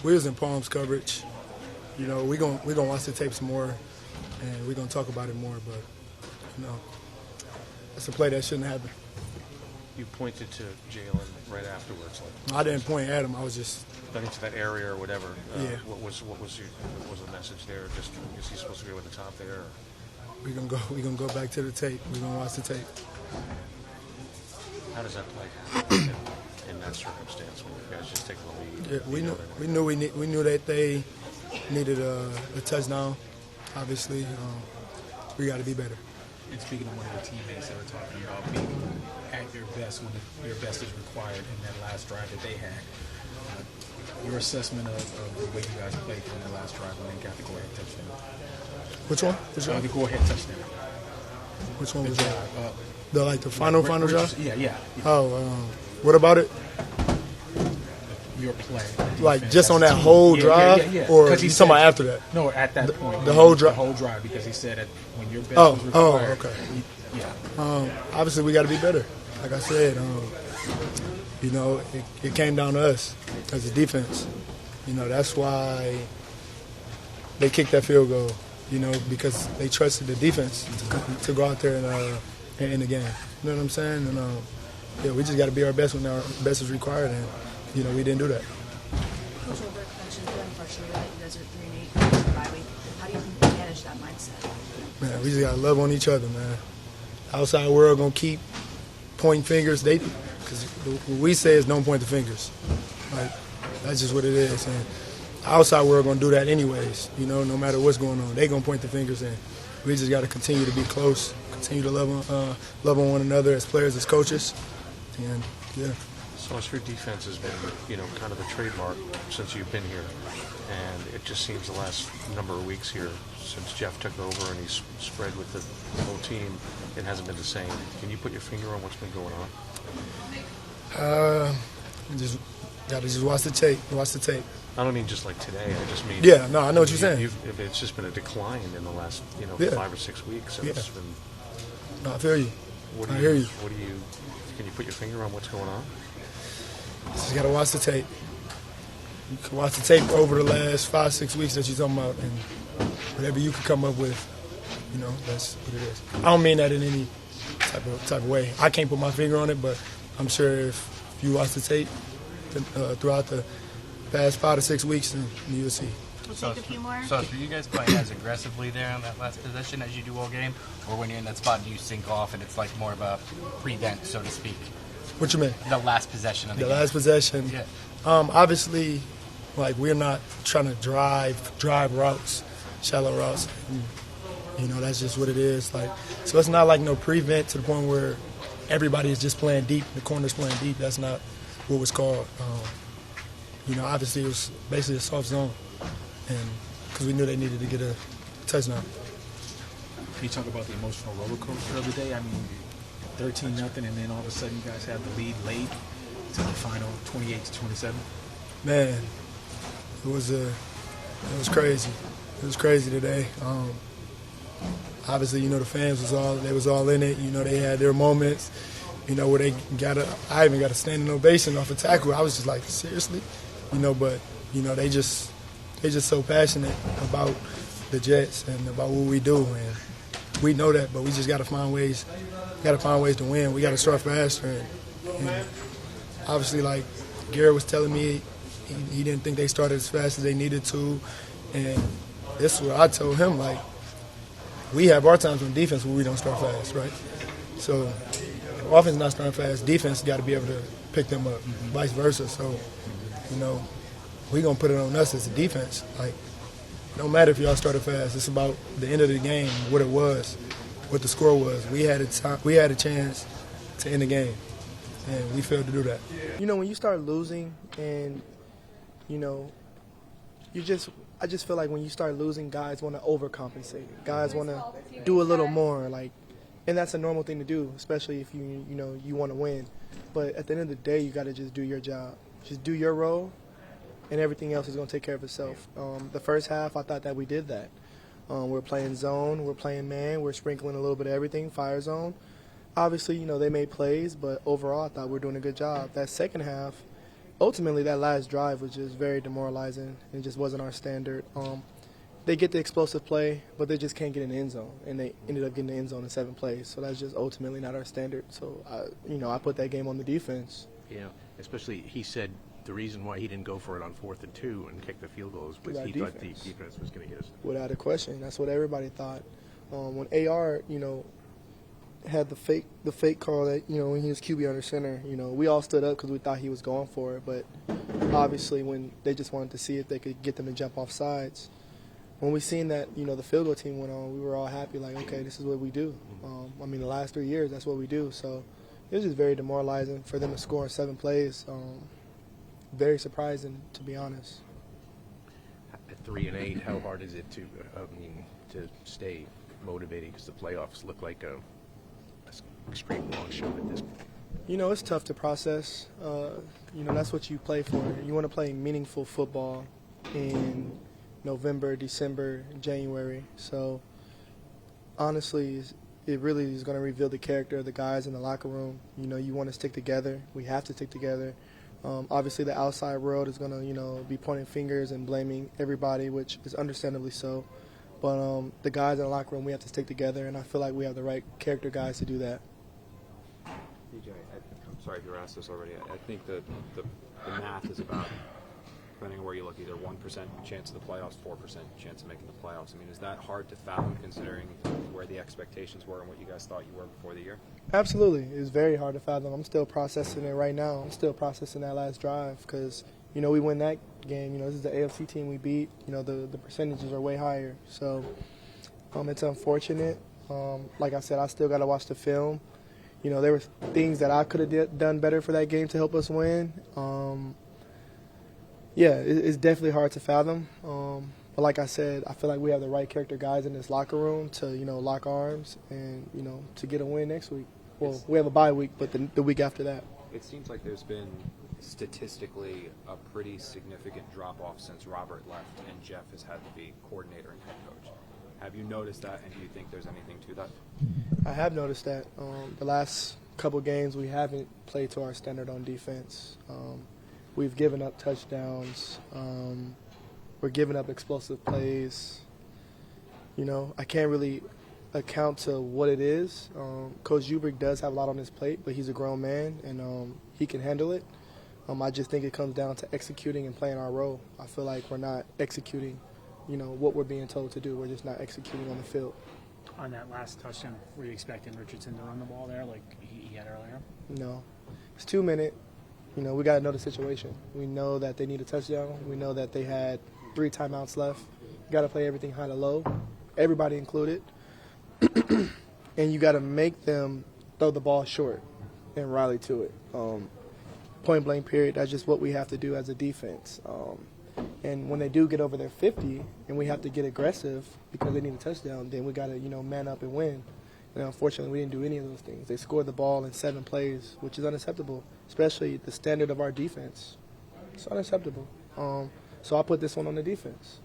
We was in palms coverage. You know, we gonna watch the tape some more, and we're gonna talk about it more. But you know, it's a play that shouldn't happen. You pointed to Jalen right afterwards. I didn't point at him. I was just into that area or whatever. Yeah. What was the message there? Just is he supposed to be over the top there? Or? We gonna go back to the tape. We gonna watch the tape. How does that play in that circumstance when you guys just take the lead? Yeah, we knew that they needed a touchdown. Obviously, we got to be better. And speaking of one of your teammates, they were talking about being at your best when your best is required in that last drive that they had. Your assessment of the way you guys played during the last drive when they got the go-ahead touchdown. Which one? The go-ahead touchdown. Which one was drive, that? The final drive? Yeah. Oh, what about it? Your play. Like just on that whole drive? Yeah. Or you talking about after that? No, at that point. The whole drive? The whole drive, because he said that when your best was required. Okay. Yeah. Obviously, we got to be better. Like I said, you know, it came down to us as a defense. You know, that's why they kicked that field goal, you know, because they trusted the defense to go out there and end the game. You know what I'm saying? And, yeah, we just got to be our best when our best is required, and, you know, we didn't do that. Coach Olberg mentioned unfortunately that you guys are 3-8 bye week. How do you manage that mindset? Man, we just got to love on each other, man. Outside world going to keep pointing fingers. Because what we say is don't point the fingers. Like, that's just what it is. And the outside world going to do that anyways, you know, no matter what's going on. They going to point the fingers, and we just got to continue to be close, continue to love on one another as players, as coaches. And, yeah. So your defense has been, you know, kind of a trademark since you've been here. And it just seems the last number of weeks here, since Jeff took over and he's spread with the whole team, it hasn't been the same. Can you put your finger on what's been going on? Just got to just watch the tape. Watch the tape. I don't mean just like today. I just mean. Yeah, no, I know what you're saying. It's just been a decline in the last, 5 or 6 weeks. So it's been. No, I feel you. I hear you. Can you put your finger on what's going on? Just got to watch the tape. You can watch the tape over the last 5-6 weeks that you're talking about, and whatever you can come up with, you know, that's what it is. I don't mean that in any type of way. I can't put my finger on it, but I'm sure if you watch the tape throughout the past 5 to 6 weeks, then you'll see. We'll take a few more. So, are you guys playing as aggressively there on that last possession as you do all game? Or when you're in that spot, do you sink off and it's like more of a prevent, so to speak? What you mean? The last possession of the game. Last possession. Yeah. Obviously, like, we're not trying to drive routes, shallow routes. You know, that's just what it is. Like, so it's not like no prevent to the point where everybody is just playing deep, the corner's playing deep. That's not what was called. You know, obviously it was basically a soft zone, and because we knew they needed to get a touchdown. Can you talk about the emotional roller coaster of the day? I mean, 13-0, and then all of a sudden you guys have the lead late to the final 28-27. Man, it was crazy. It was crazy today. Obviously, you know, the fans was all in it. You know, they had their moments. You know, where I even got a standing ovation off a tackle. I was just like, seriously, you know. But you know, they just so passionate about the Jets and about what we do, and we know that. But we just got to find ways. Got to find ways to win. We got to start faster. And obviously, like Garrett was telling me, he didn't think they started as fast as they needed to, and this is what I told him. Like, we have our times on defense where we don't start fast, right? So. Offense not starting fast, defense got to be able to pick them up, vice versa. So, you know, we're going to put it on us as a defense. Like, no matter if y'all started fast, it's about the end of the game, what it was, what the score was. We had a chance to end the game, and we failed to do that. You know, when you start losing and, you know, I just feel like when you start losing, guys want to overcompensate. Guys want to do a little more, like, and that's a normal thing to do, especially if you want to win. But at the end of the day, you got to just do your job. Just do your role, and everything else is going to take care of itself. The first half, I thought that we did that. We're playing zone, we're playing man, we're sprinkling a little bit of everything, fire zone. Obviously, you know, they made plays, but overall, I thought we were doing a good job. That second half, ultimately that last drive was just very demoralizing. It just wasn't our standard. They get the explosive play, but they just can't get in the end zone, and they ended up getting the end zone in 7 plays. So that's just ultimately not our standard. So I put that game on the defense. Yeah, especially he said the reason why he didn't go for it on 4th and 2 and kick the field goals was he thought the defense was going to get us. Without a question, that's what everybody thought. When AR, had the fake call that when he was QB under center, we all stood up because we thought he was going for it. But obviously, when they just wanted to see if they could get them to jump off sides. When we seen that, the field goal team went on, we were all happy, like, okay, this is what we do. The last 3 years, that's what we do. So it was just very demoralizing for them to score in 7 plays. Very surprising, to be honest. At 3-8, how hard is it to stay motivated? Because the playoffs look like a extreme long shot at this point. It's tough to process. That's what you play for. You want to play meaningful football in November, December, January. So, honestly, it really is going to reveal the character of the guys in the locker room. You want to stick together. We have to stick together. Obviously, the outside world is going to, be pointing fingers and blaming everybody, which is understandably so. But the guys in the locker room, we have to stick together, and I feel like we have the right character guys to do that. D.J., I'm sorry if you were asked this already. I think the math is about, depending on where you look, either 1% chance of the playoffs, 4% chance of making the playoffs. Is that hard to fathom considering where the expectations were and what you guys thought you were before the year? Absolutely. It's very hard to fathom. I'm still processing it right now. I'm still processing that last drive because, we win that game. This is the AFC team we beat. The percentages are way higher. So it's unfortunate. Like I said, I still got to watch the film. There were things that I could have done better for that game to help us win. It's definitely hard to fathom. But like I said, I feel like we have the right character guys in this locker room to, lock arms and, to get a win next week. Well, we have a bye week, but the week after that. It seems like there's been statistically a pretty significant drop-off since Robert left and Jeff has had to be coordinator and head coach. Have you noticed that, and do you think there's anything to that? I have noticed that. The last couple games we haven't played to our standard on defense. We've given up touchdowns. We're giving up explosive plays. I can't really account to what it is. Coach Ubrick does have a lot on his plate, but he's a grown man, and he can handle it. I just think it comes down to executing and playing our role. I feel like we're not executing, what we're being told to do. We're just not executing on the field. On that last touchdown, were you expecting Richardson to run the ball there like he had earlier? No. It's 2 minute. We got to know the situation. We know that they need a touchdown. We know that they had 3 timeouts left. You got to play everything high to low, everybody included. And you got to make them throw the ball short and rally to it. Point blank period, that's just what we have to do as a defense. And when they do get over their 50 and we have to get aggressive because they need a touchdown, then we got to, man up and win. And unfortunately, we didn't do any of those things. They scored the ball in 7 plays, which is unacceptable, especially the standard of our defense. It's unacceptable. So I put this one on the defense.